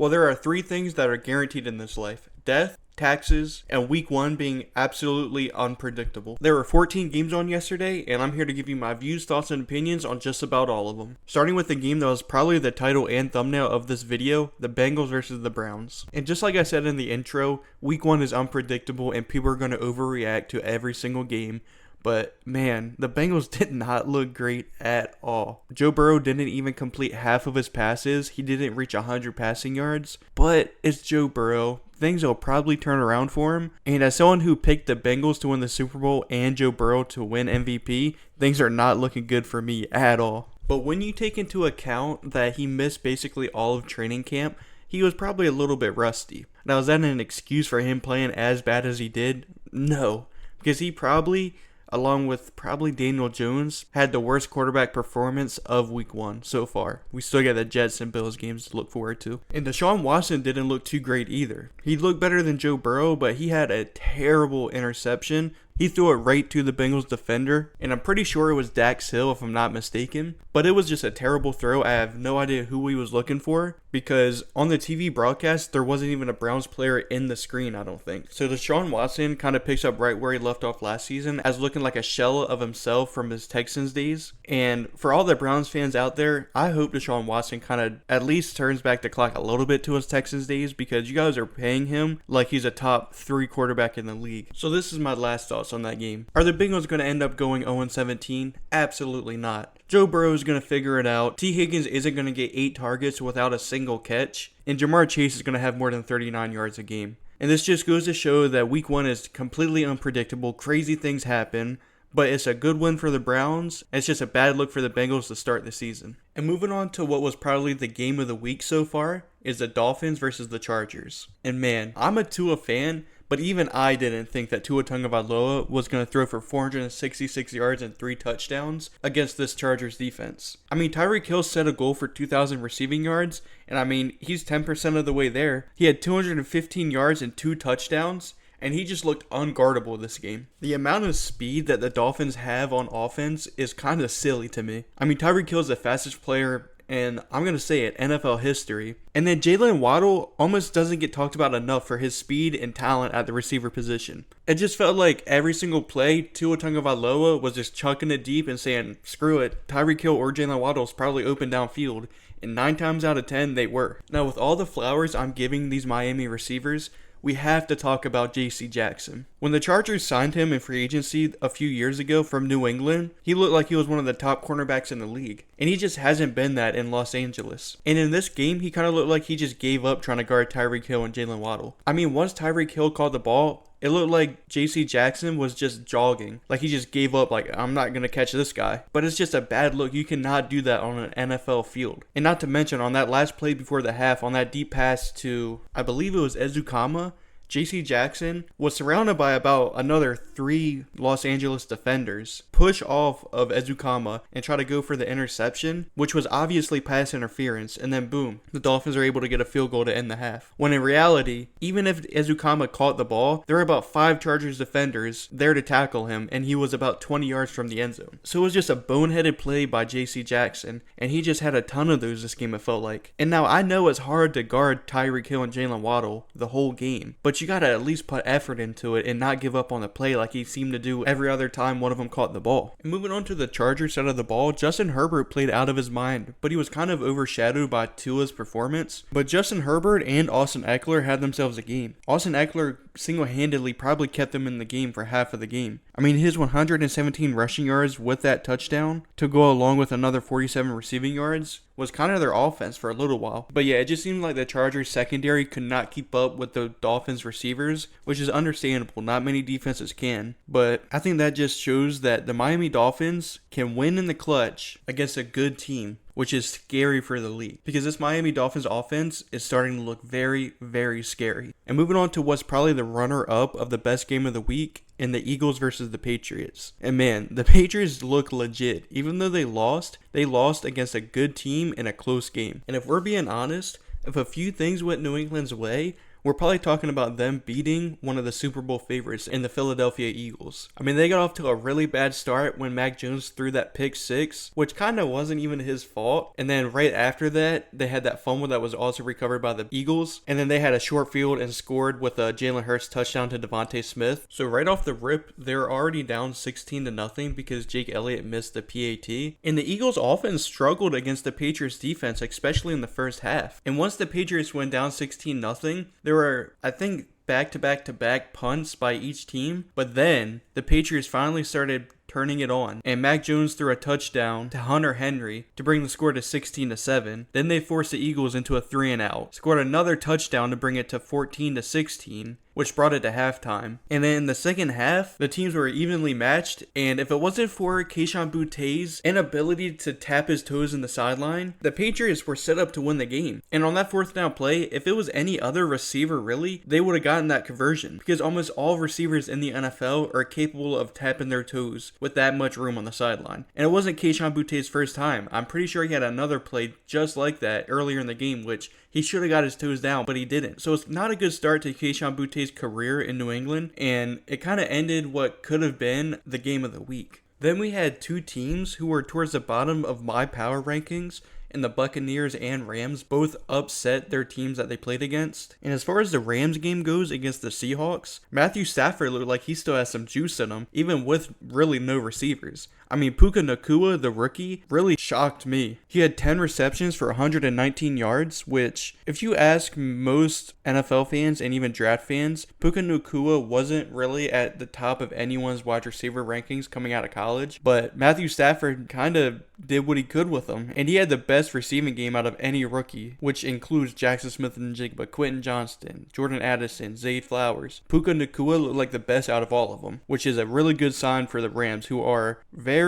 Well, there are three things that are guaranteed in this life: death, taxes, and week 1 being absolutely unpredictable. There were 14 games on yesterday, and I'm here to give you my views, thoughts, and opinions on just about all of them. Starting with the game that was probably the title and thumbnail of this video, the Bengals versus the Browns. And just like I said in the intro, week 1 is unpredictable and people are going to overreact to every single game. But man, the Bengals did not look great at all. Joe Burrow didn't even complete half of his passes. He didn't reach 100 passing yards. But it's Joe Burrow. Things will probably turn around for him. And as someone who picked the Bengals to win the Super Bowl and Joe Burrow to win MVP, things are not looking good for me at all. But when you take into account that he missed basically all of training camp, he was probably a little bit rusty. Now, is that an excuse for him playing as bad as he did? No. Because he probably, along with probably Daniel Jones, had the worst quarterback performance of week 1 so far. We still got the Jets and Bills games to look forward to. And Deshaun Watson didn't look too great either. He looked better than Joe Burrow, but he had a terrible interception. He threw it right to the Bengals defender, and I'm pretty sure it was Dax Hill if I'm not mistaken. But it was just a terrible throw. I have no idea who he was looking for, because on the TV broadcast, there wasn't even a Browns player in the screen, I don't think. So Deshaun Watson kind of picks up right where he left off last season, as looking like a shell of himself from his Texans days. And for all the Browns fans out there, I hope Deshaun Watson kind of at least turns back the clock a little bit to his Texans days, because you guys are paying him like he's a top 3 quarterback in the league. So this is my last thoughts on that game. Are the Bengals going to end up going 0-17? Absolutely not. Joe Burrow is going to figure it out. T. Higgins isn't going to get 8 targets without a single catch. And Jamar Chase is going to have more than 39 yards a game. And this just goes to show that week 1 is completely unpredictable. Crazy things happen. But it's a good win for the Browns. It's just a bad look for the Bengals to start the season. And moving on to what was probably the game of the week so far is the Dolphins versus the Chargers. And man, I'm a Tua fan, but even I didn't think that Tua Tagovailoa was going to throw for 466 yards and 3 touchdowns against this Chargers defense. I mean, Tyreek Hill set a goal for 2,000 receiving yards, and I mean, he's 10% of the way there. He had 215 yards and 2 touchdowns, and he just looked unguardable this game. The amount of speed that the Dolphins have on offense is kind of silly to me. I mean, Tyreek Hill is the fastest player, and I'm going to say it, NFL history. And then Jalen Waddle almost doesn't get talked about enough for his speed and talent at the receiver position. It just felt like every single play, Tua Tagovailoa was just chucking it deep and saying, screw it, Tyreek Hill or Jalen Waddle is probably open downfield. And 9 times out of 10, they were. Now, with all the flowers I'm giving these Miami receivers, we have to talk about J.C. Jackson. When the Chargers signed him in free agency a few years ago from New England, he looked like he was one of the top cornerbacks in the league. And he just hasn't been that in Los Angeles. And in this game, he kind of looked like he just gave up trying to guard Tyreek Hill and Jalen Waddle. I mean, once Tyreek Hill caught the ball, it looked like J.C. Jackson was just jogging. Like he just gave up, like, I'm not going to catch this guy. But it's just a bad look. You cannot do that on an NFL field. And not to mention, on that last play before the half, on that deep pass to, I believe it was Ezukama, J.C. Jackson was surrounded by about another 3 Los Angeles defenders, push off of Ezukama and try to go for the interception, which was obviously pass interference, and then boom, the Dolphins are able to get a field goal to end the half. When in reality, even if Ezukama caught the ball, there were about 5 Chargers defenders there to tackle him, and he was about 20 yards from the end zone. So it was just a boneheaded play by J.C. Jackson, and he just had a ton of those this game, it felt like. And now I know it's hard to guard Tyreek Hill and Jalen Waddle the whole game, but you gotta at least put effort into it and not give up on the play like he seemed to do every other time one of them caught the ball. And moving on to the Chargers side of the ball, Justin Herbert played out of his mind, but he was kind of overshadowed by Tua's performance. But Justin Herbert and Austin Eckler had themselves a game. Austin Eckler single-handedly probably kept them in the game for half of the game. I mean, his 117 rushing yards with that touchdown to go along with another 47 receiving yards was kind of their offense for a little while. But yeah, it just seemed like the Chargers secondary could not keep up with the Dolphins receivers, which is understandable. Not many defenses can. But I think that just shows that the Miami Dolphins can win in the clutch against a good team, which is scary for the league, because this Miami Dolphins offense is starting to look very, very scary. And moving on to what's probably the runner-up of the best game of the week, in the Eagles versus the Patriots. And man, the Patriots look legit. Even though they lost against a good team in a close game. And if we're being honest, if a few things went New England's way, we're probably talking about them beating one of the Super Bowl favorites in the Philadelphia Eagles. I mean, they got off to a really bad start when Mac Jones threw that pick six, which kind of wasn't even his fault. And then right after that, they had that fumble that was also recovered by the Eagles. And then they had a short field and scored with a Jalen Hurts touchdown to Devontae Smith. So right off the rip, they're already down 16-0 because Jake Elliott missed the PAT. And the Eagles offense struggled against the Patriots defense, especially in the first half. And once the Patriots went down 16-0, there were, I think, back-to-back punts by each team. But then the Patriots finally started turning it on, and Mac Jones threw a touchdown to Hunter Henry to bring the score to 16-7. Then they forced the Eagles into a 3-and-out, scored another touchdown to bring it to 14-16, which brought it to halftime. And then in the second half, the teams were evenly matched, and if it wasn't for Kayshon Boutte's inability to tap his toes in the sideline, the Patriots were set up to win the game. And on that fourth down play, if it was any other receiver really, they would have gotten that conversion, because almost all receivers in the NFL are capable of tapping their toes with that much room on the sideline. And it wasn't Kayshon Boutte's first time. I'm pretty sure he had another play just like that earlier in the game, which he should have got his toes down, but he didn't. So it's not a good start to Kayshon Boutte's career in New England, and it kind of ended what could have been the game of the week. Then we had two teams who were towards the bottom of my power rankings, and the Buccaneers and Rams both upset their teams that they played against. And as far as the Rams game goes against the Seahawks, Matthew Stafford looked like he still has some juice in him, even with really no receivers. I mean, Puka Nacua, the rookie, really shocked me. He had 10 receptions for 119 yards, which, if you ask most NFL fans and even draft fans, Puka Nacua wasn't really at the top of anyone's wide receiver rankings coming out of college. But Matthew Stafford kind of did what he could with them, and he had the best receiving game out of any rookie, which includes Jackson Smith-Njigba, Quentin Johnston, Jordan Addison, Zay Flowers. Puka Nacua looked like the best out of all of them, which is a really good sign for the Rams, who are very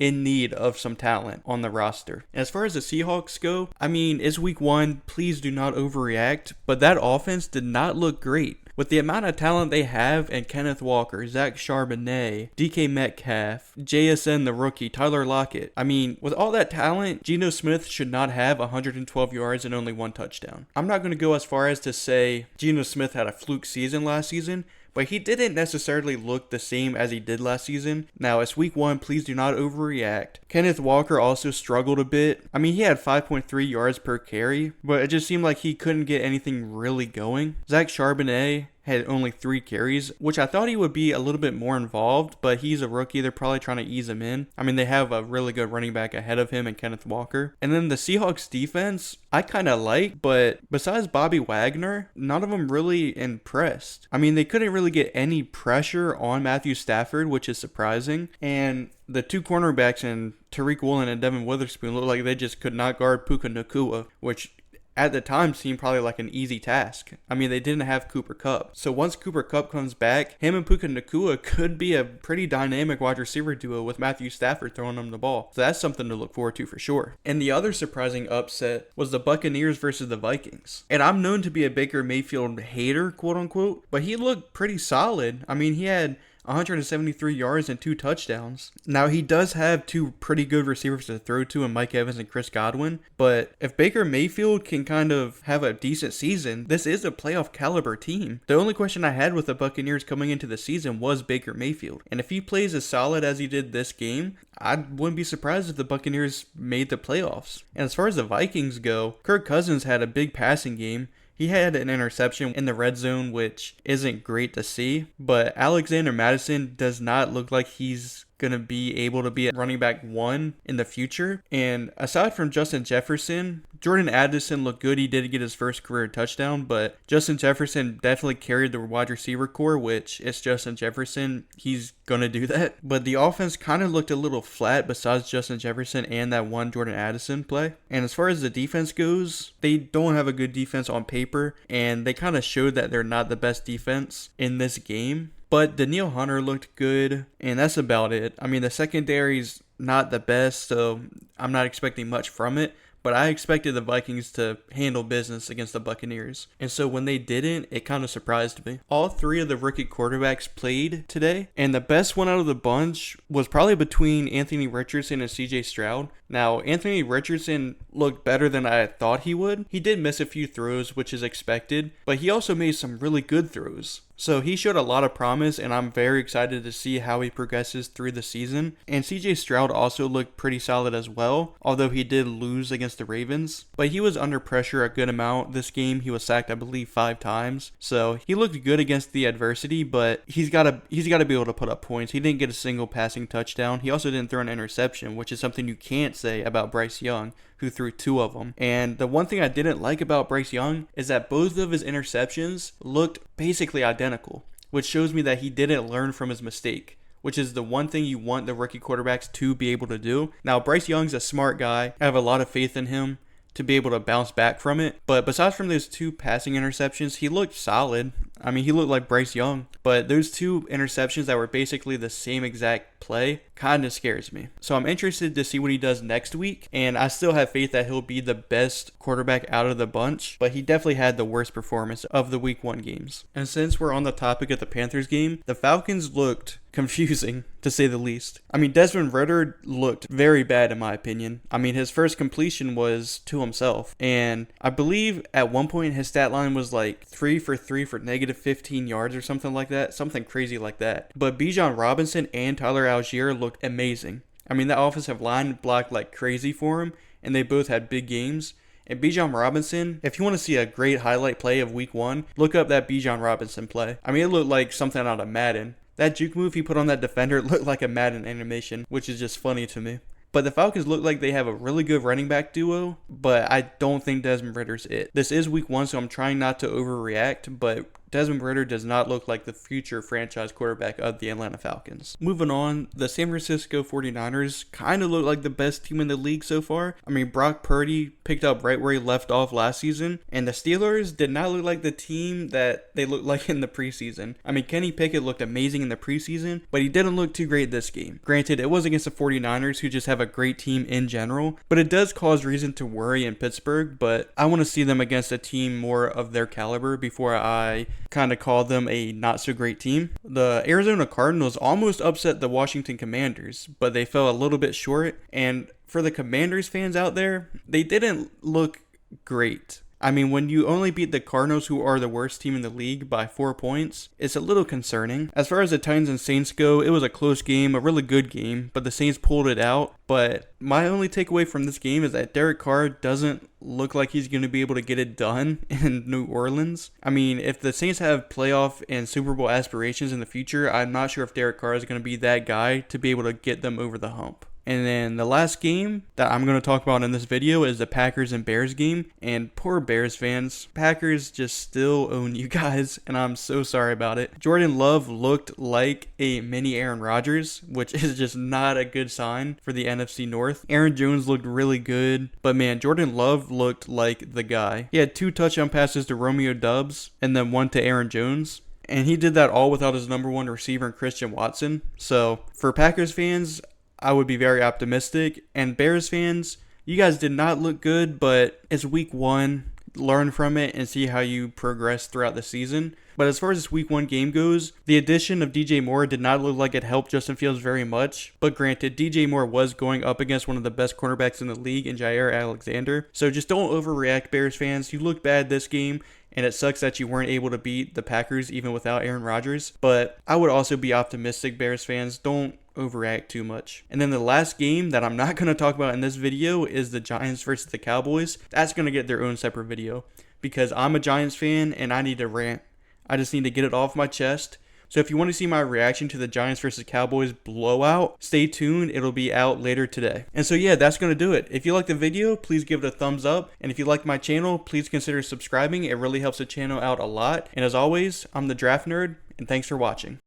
in need of some talent on the roster. As far as the Seahawks go, I mean, it's week one, please do not overreact, but that offense did not look great. With the amount of talent they have, and Kenneth Walker, Zach Charbonnet, DK Metcalf, JSN the rookie, Tyler Lockett. I mean, with all that talent, Geno Smith should not have 112 yards and only one touchdown. I'm not going to go as far as to say Geno Smith had a fluke season last season, but he didn't necessarily look the same as he did last season. Now, it's week one, please do not overreact. Kenneth Walker also struggled a bit. I mean, he had 5.3 yards per carry, but it just seemed like he couldn't get anything really going. Zach Charbonnet had only 3 carries, which I thought he would be a little bit more involved, but he's a rookie. They're probably trying to ease him in. I mean, they have a really good running back ahead of him and Kenneth Walker. And then the Seahawks defense, I kind of like, but besides Bobby Wagner, none of them really impressed. I mean, they couldn't really get any pressure on Matthew Stafford, which is surprising. And the two cornerbacks in Tariq Woolen and Devin Witherspoon looked like they just could not guard Puka Nacua, which at the time seemed probably like an easy task. I mean, they didn't have Cooper Kupp. So once Cooper Kupp comes back, him and Puka Nacua could be a pretty dynamic wide receiver duo with Matthew Stafford throwing them the ball. So that's something to look forward to for sure. And the other surprising upset was the Buccaneers versus the Vikings. And I'm known to be a Baker Mayfield hater, quote unquote, but he looked pretty solid. I mean, he had 173 yards and 2 touchdowns. Now, he does have 2 pretty good receivers to throw to in Mike Evans and Chris Godwin, but if Baker Mayfield can kind of have a decent season, this is a playoff caliber team. The only question I had with the Buccaneers coming into the season was Baker Mayfield, and if he plays as solid as he did this game, I wouldn't be surprised if the Buccaneers made the playoffs. And as far as the Vikings go, Kirk Cousins had a big passing game. He had an interception in the red zone, which isn't great to see, but Alexander Mattison does not look like he's going to be able to be a running back 1 in the future. And aside from Justin Jefferson, Jordan Addison looked good. He did get his first career touchdown, but Justin Jefferson definitely carried the wide receiver core, which it's Justin Jefferson. He's going to do that. But the offense kind of looked a little flat besides Justin Jefferson and that one Jordan Addison play. And as far as the defense goes, they don't have a good defense on paper, and they kind of showed that they're not the best defense in this game. But Danielle Hunter looked good, and that's about it. I mean, the secondary's not the best, so I'm not expecting much from it. but I expected the Vikings to handle business against the Buccaneers. And so when they didn't, it kind of surprised me. All three of the rookie quarterbacks played today, and the best one out of the bunch was probably between Anthony Richardson and CJ Stroud. Now, Anthony Richardson looked better than I thought he would. He did miss a few throws, which is expected, but he also made some really good throws. So he showed a lot of promise, and I'm very excited to see how he progresses through the season. And CJ Stroud also looked pretty solid as well, although he did lose against the Ravens. But he was under pressure a good amount this game. He was sacked, I believe, 5 times. So he looked good against the adversity, but he's got to be able to put up points. He didn't get a single passing touchdown. He also didn't throw an interception, which is something you can't say about Bryce Young, who threw 2 of them. And the one thing I didn't like about Bryce Young is that both of his interceptions looked basically identical, which shows me that he didn't learn from his mistake, which is the one thing you want the rookie quarterbacks to be able to do. Now, Bryce Young's a smart guy. I have a lot of faith in him to be able to bounce back from it. But besides from those 2 passing interceptions, he looked solid. I mean, he looked like Bryce Young. But those 2 interceptions that were basically the same exact play kind of scares me. So I'm interested to see what he does next week. And I still have faith that he'll be the best quarterback out of the bunch. But he definitely had the worst performance of the week 1 games. And since we're on the topic of the Panthers game, the Falcons looked confusing, to say the least. I mean, Desmond Reagor looked very bad in my opinion. I mean, his first completion was to himself. And I believe at one point his stat line was like 3 for 3 for negative 15 yards or something like that. Something crazy like that. But Bijan Robinson and Tyler Algier looked amazing. I mean, the offensive line blocked like crazy for him, and they both had big games. And Bijan Robinson, if you want to see a great highlight play of week 1, look up that Bijan Robinson play. I mean, it looked like something out of Madden. That juke move he put on that defender looked like a Madden animation, which is just funny to me. But the Falcons look like they have a really good running back duo, but I don't think Desmond Ridder's it. This is week 1, so I'm trying not to overreact, but Desmond Reagor does not look like the future franchise quarterback of the Atlanta Falcons. Moving on, the San Francisco 49ers kind of look like the best team in the league so far. I mean, Brock Purdy picked up right where he left off last season, and the Steelers did not look like the team that they looked like in the preseason. I mean, Kenny Pickett looked amazing in the preseason, but he didn't look too great this game. Granted, it was against the 49ers, who just have a great team in general, but it does cause reason to worry in Pittsburgh, but I want to see them against a team more of their caliber before I kind of call them a not so great team. The Arizona Cardinals almost upset the Washington Commanders, but they fell a little bit short. And for the Commanders fans out there, they didn't look great. I mean, when you only beat the Cardinals, who are the worst team in the league, by 4 points, it's a little concerning. As far as the Titans and Saints go, it was a close game, a really good game, but the Saints pulled it out. But my only takeaway from this game is that Derek Carr doesn't look like he's going to be able to get it done in New Orleans. I mean, if the Saints have playoff and Super Bowl aspirations in the future, I'm not sure if Derek Carr is going to be that guy to be able to get them over the hump. And then the last game that I'm going to talk about in this video is the Packers and Bears game. And poor Bears fans, Packers just still own you guys, and I'm so sorry about it. Jordan Love looked like a mini Aaron Rodgers, which is just not a good sign for the NFC North. Aaron Jones looked really good, but man, Jordan Love looked like the guy. He had 2 touchdown passes to Romeo Doubs and then 1 to Aaron Jones. And he did that all without his number 1 receiver in Christian Watson. So for Packers fans, I would be very optimistic. And Bears fans, you guys did not look good, but it's week 1. Learn from it and see how you progress throughout the season. But as far as this week 1 game goes, the addition of DJ Moore did not look like it helped Justin Fields very much. But granted, DJ Moore was going up against one of the best cornerbacks in the league in Jair Alexander. So just don't overreact, Bears fans. You looked bad this game, and it sucks that you weren't able to beat the Packers even without Aaron Rodgers. But I would also be optimistic, Bears fans. Don't overreact too much. And then the last game that I'm not going to talk about in this video is the Giants versus the Cowboys. That's going to get their own separate video because I'm a Giants fan and I need to rant. I just need to get it off my chest. So if you want to see my reaction to the Giants versus Cowboys blowout, stay tuned. It'll be out later today. And so yeah, that's going to do it. If you like the video, please give it a thumbs up. And if you like my channel, please consider subscribing. It really helps the channel out a lot. And as always, I'm the Draft Nerd, and thanks for watching.